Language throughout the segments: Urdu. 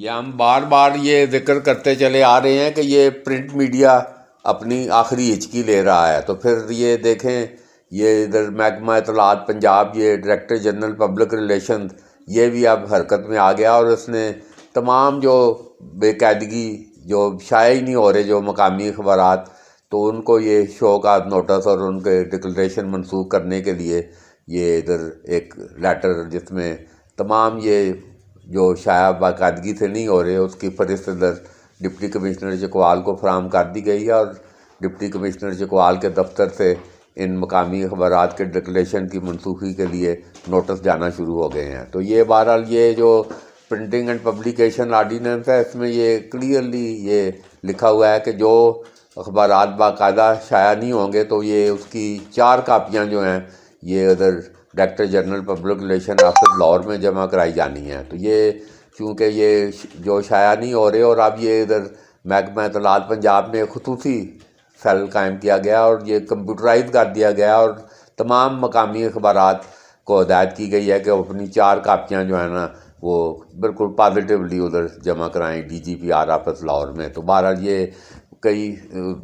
یہ ہم بار بار یہ ذکر کرتے چلے آ رہے ہیں کہ یہ پرنٹ میڈیا اپنی آخری ہچکی لے رہا ہے. تو پھر یہ دیکھیں یہ ادھر محکمہ اطلاعات پنجاب، یہ ڈائریکٹر جنرل پبلک ریلیشن، یہ بھی اب حرکت میں آ گیا، اور اس نے تمام جو بے قاعدگی جو شائع ہی نہیں ہو رہے جو مقامی اخبارات، تو ان کو یہ شو کا نوٹس اور ان کے ڈکلریشن منسوخ کرنے کے لیے یہ ادھر ایک لیٹر جس میں تمام یہ جو شائع باقاعدگی سے نہیں ہو رہے اس کی فہرست ادھر ڈپٹی کمشنر چکوال کو فراہم کر دی گئی ہے، اور ڈپٹی کمشنر چکوال کے دفتر سے ان مقامی اخبارات کے ڈکلیریشن کی منسوخی کے لیے نوٹس جانا شروع ہو گئے ہیں. تو یہ بہرحال یہ جو پرنٹنگ اینڈ پبلیکیشن آرڈیننس ہے اس میں یہ کلیئرلی یہ لکھا ہوا ہے کہ جو اخبارات باقاعدہ شائع نہیں ہوں گے تو یہ اس کی 4 کاپیاں جو ہیں یہ ادھر director general public relation office Lahore میں جمع کرائی جانی ہیں. تو یہ چونکہ یہ جو شائع نہیں ہو رہے، اور اب یہ ادھر محکمہ اطلاعات پنجاب میں خصوصی سیل قائم کیا گیا اور یہ کمپیوٹرائز کر دیا گیا، اور تمام مقامی اخبارات کو ہدایت کی گئی ہے کہ وہ اپنی 4 کاپیاں جو ہیں نا وہ بالکل پازیٹیولی ادھر جمع کرائیں D G P R office Lahore میں. تو بہرحال یہ کئی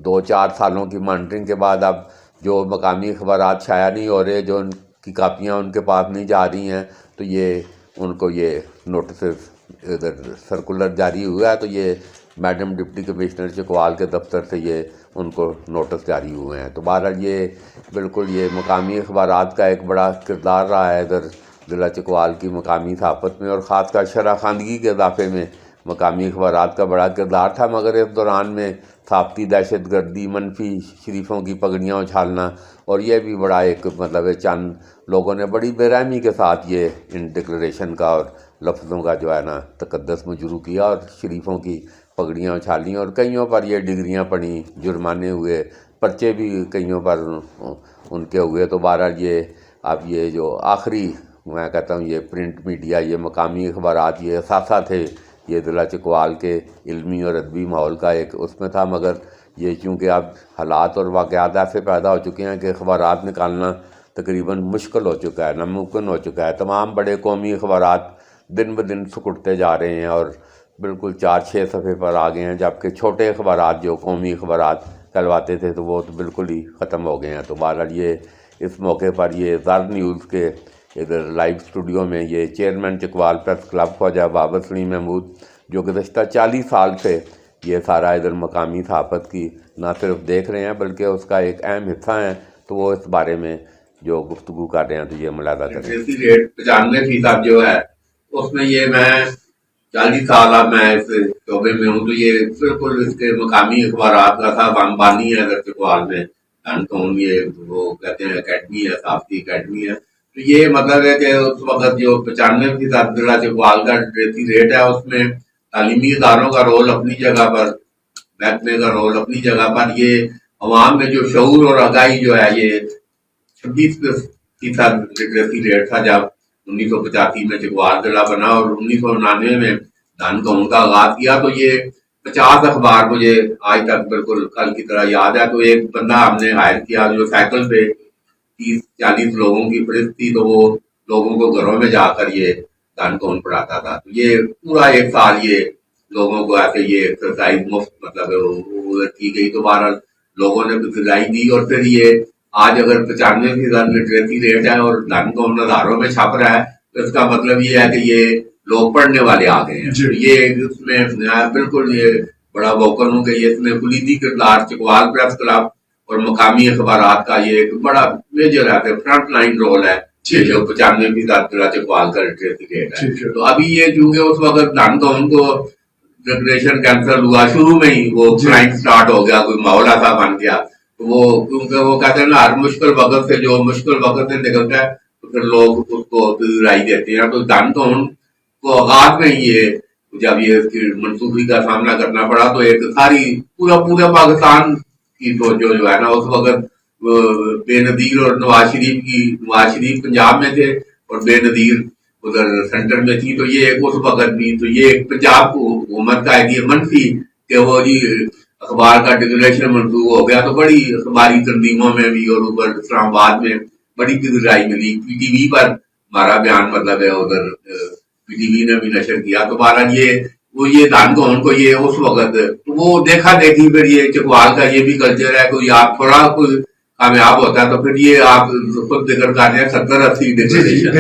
2-4 سالوں کی مانیٹرنگ کے بعد اب جو مقامی اخبارات شائع نہیں ہو رہے، جو ان کی کاپیاں ان کے پاس نہیں جا رہی ہیں، تو یہ ان کو یہ نوٹسز ادھر سرکولر جاری ہوا ہے. تو یہ میڈم ڈپٹی کمشنر چکوال کے دفتر سے یہ ان کو نوٹس جاری ہوئے ہیں. تو بہرحال یہ بالکل یہ مقامی اخبارات کا ایک بڑا کردار رہا ہے ادھر ضلع چکوال کی مقامی صحافت میں، اور خاص کر شرح خواندگی کے اضافے میں مقامی اخبارات کا بڑا کردار تھا. مگر اس دوران میں صحافتی دہشت گردی، منفی شریفوں کی پگڑیاں اچھالنا، اور یہ بھی بڑا ایک مطلب چند لوگوں نے بڑی بے رحمی کے ساتھ یہ ان ڈکلریشن کا اور لفظوں کا جو ہے نا تقدس مجروح کیا، اور شریفوں کی پگڑیاں اچھالیں، اور کئیوں پر یہ ڈگریاں پڑیں، جرمانے ہوئے، پرچے بھی کئیوں پر ان کے ہوئے. تو بہرحال یہ اب یہ جو آخری میں کہتا ہوں یہ پرنٹ میڈیا، یہ مقامی اخبارات، یہ اثاثہ تھے یہ ضلع چکوال کے علمی اور ادبی ماحول کا ایک اس میں تھا. مگر یہ چونکہ اب حالات اور واقعات ایسے پیدا ہو چکے ہیں کہ اخبارات نکالنا تقریباً مشکل ہو چکا ہے، ناممکن ہو چکا ہے. تمام بڑے قومی اخبارات دن بدن سکڑتے جا رہے ہیں اور بالکل 4-6 صفحے پر آ گئے ہیں، جبکہ چھوٹے اخبارات جو قومی اخبارات کہلواتے تھے تو وہ تو بالکل ہی ختم ہو گئے ہیں. تو بہرحال یہ اس موقع پر یہ زر نیوز کے ادھر لائیو اسٹوڈیو میں یہ چیئرمین چکوال پریس کلب خواجہ بابر سلیم محمود، جو گزشتہ 40 سال سے یہ سارا ادھر مقامی صحافت کی نہ صرف دیکھ رہے ہیں بلکہ اس کا ایک اہم حصہ ہیں، تو وہ اس بارے میں جو گفتگو کر رہے ہیں تو یہ ملاحظہ کریں. ریٹ 95% جو ہے اس میں یہ میں 40 سال اب میں اس شعبے میں ہوں، تو یہ بالکل اس کے مقامی اخبارات کا صاحب امبانی ہے ادھر چکوال میں. یہ وہ کہتے ہیں اکیڈمی ہے، صحافتی اکیڈمی ہے. تو یہ مطلب ہے کہ اس وقت جو 95% ضلع چکوال کا ریٹ ہے اس میں تعلیمی اداروں کا رول اپنی جگہ پر، محکمے کا رول اپنی جگہ پر، یہ عوام میں جو شعور اور آگاہی جو ہے یہ 26% لٹریسی ریٹ تھا جب 1985 میں چکوال ضلع بنا، اور 1999 میں دھن قوم کا آغاز کیا. تو یہ 50 اخبار مجھے آج تک بالکل کل کی طرح یاد ہے. تو ایک بندہ ہم نے ہائر کیا جو سائیکل پہ 30-40 لوگوں کی فہرست تھی، تو وہ لوگوں کو گھروں میں جا کر یہ دھن قوم پڑھاتا تھا. تو یہ پورا 1 سال یہ لوگوں کو ایسے یہ ایکسرسائز مفت مطلب کی گئی. تو بہرحال لوگوں نے سزائی دی، اور پھر یہ آج اگر 95% لٹریسی ریٹ ہے اور دھن قوم ہزاروں میں چھپ رہا ہے تو اس کا مطلب یہ ہے کہ یہ لوگ پڑھنے والے آ گئے ہیں. یہ اس میں بالکل یہ بڑا ووکل ہوں کہ یہ اس میں کلیدی کردار چکوال پریس کلب اور مقامی اخبارات کا یہ ایک بڑا میجر ہے، فرنٹ لائن رول ہے جو 95% ضلع چکوال کا لٹریسی ریٹ ہے. تو ابھی یہ چونکہ اس وقت دھن قوم کو ڈکلیریشن کینسل ہوا، شروع میں ہی وہ کرائم سٹارٹ ہو گیا، کوئی ماحول ایسا بن گیا. وہ کیونکہ وہ کہتے ہیں نا ہر مشکل وقت سے جو مشکل وقت سے نکلتا ہے تو پھر لوگ اس کو رائے دیتے ہیں. تو دھن قوم کو آغاز میں یہ جب یہ اس کی منسوخی کا سامنا کرنا پڑا تو ایک ساری پورا پاکستان کی توجہ جو ہے نا اس وقت بے نظیر، اور نواز شریف پنجاب میں تھے اور بے نظیر ادھر سینٹر میں تھی. تو یہ اس وقت بھی تو یہ پنجاب کو حکومت کا ایک یہ منفی کہ وہ جی اخبار کا ڈکلیریشن منسوخ ہو گیا، تو بڑی اخباری تنظیموں میں بھی اور اوپر اسلام آباد میں بڑی پذیرائی ملی. پی ٹی وی پر ہمارا بیان مطلب ہے ادھر پی ٹی وی نے بھی نشر کیا. تو بہرحال یہ وہ یہ دان گون کو یہ اس وقت وہ دیکھا دیکھی پھر یہ چکوال کا یہ بھی کلچر ہے کوئی آپ تھوڑا کوئی کامیاب ہوتا ہے تو پھر یہ آپ خود ذکر کر رہے ہیں 70-80 ڈیکلریشن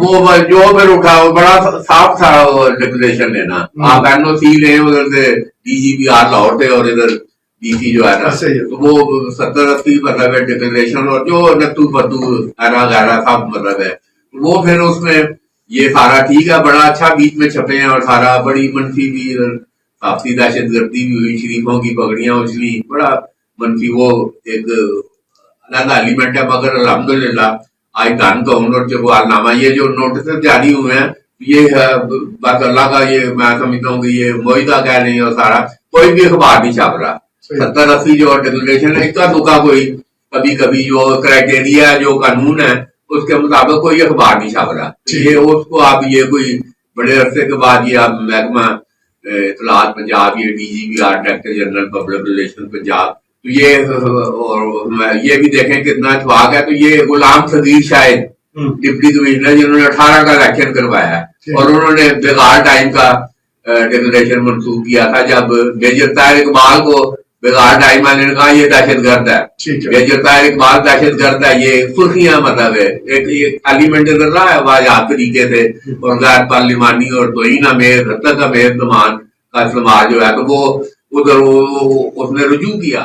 وہ جو پھر اٹھا بڑا صاف تھا ڈیکلریشن لینا. آپ این او سی لیں ادھر سے D G P R Lahore تھے اور ادھر ڈی سی جو ہے نا وہ 70-80 مطلب ہے ڈیکلریشن اور جو نتو پتو ایرا غیرہ سب مطلب ہے وہ پھر اس میں یہ سارا ٹھیک ہے بڑا اچھا بیچ میں چھپے ہیں اور سارا بڑی منفی بھی واپسی دہشت گردی بھی ہوئی شریفوں کی پگڑیاں اچھلی بڑا منفی وہ ایک علیحدہ ایلیمنٹ ہے. مگر الحمدللہ آج دان کون اور چکوال نامہ یہ جو نوٹس جاری ہوئے ہیں یہ بس اللہ کا یہ میں سمجھتا ہوں کہ یہ معاہدہ کہہ رہی ہے اور سارا کوئی بھی اخبار نہیں چھاپ رہا. 70-80 جو ڈیکلریشن ہے اکا دکا کوئی کبھی کبھی جو کرائٹیریا جو قانون ہے اس کے مطابق کوئی اخبار نہیں چھاپ رہا. یہ اس کو آپ یہ کوئی بڑے عرصے کے بعد یہ آپ محکمہ اطلاعات پنجاب یہ D G P R director general public relation Punjab تو یہ بھی دیکھیں کتنا اتفاق ہے. تو یہ غلام صغیر شاہد ڈپٹی کمشنر جنہوں نے 18 کا الیکشن کروایا ہے اور انہوں نے بغیر ٹائم کا ڈیکلریشن منسوخ کیا تھا جب میجر طاہر اقبال کو بغیر ٹائم والے نے کہا یہ دہشت گرد ہے. میجر طاہر اقبال دہشت گرد ہے یہ سرخیاں مطلب ہے ایک ایلیمنٹ نظر رہا ہے واضح طریقے سے اور غیر پارلیمانی اور توہین آمیز حد تک آمیز زمان کا استعمال جو ہے تو وہ ادھر اس نے رجوع کیا.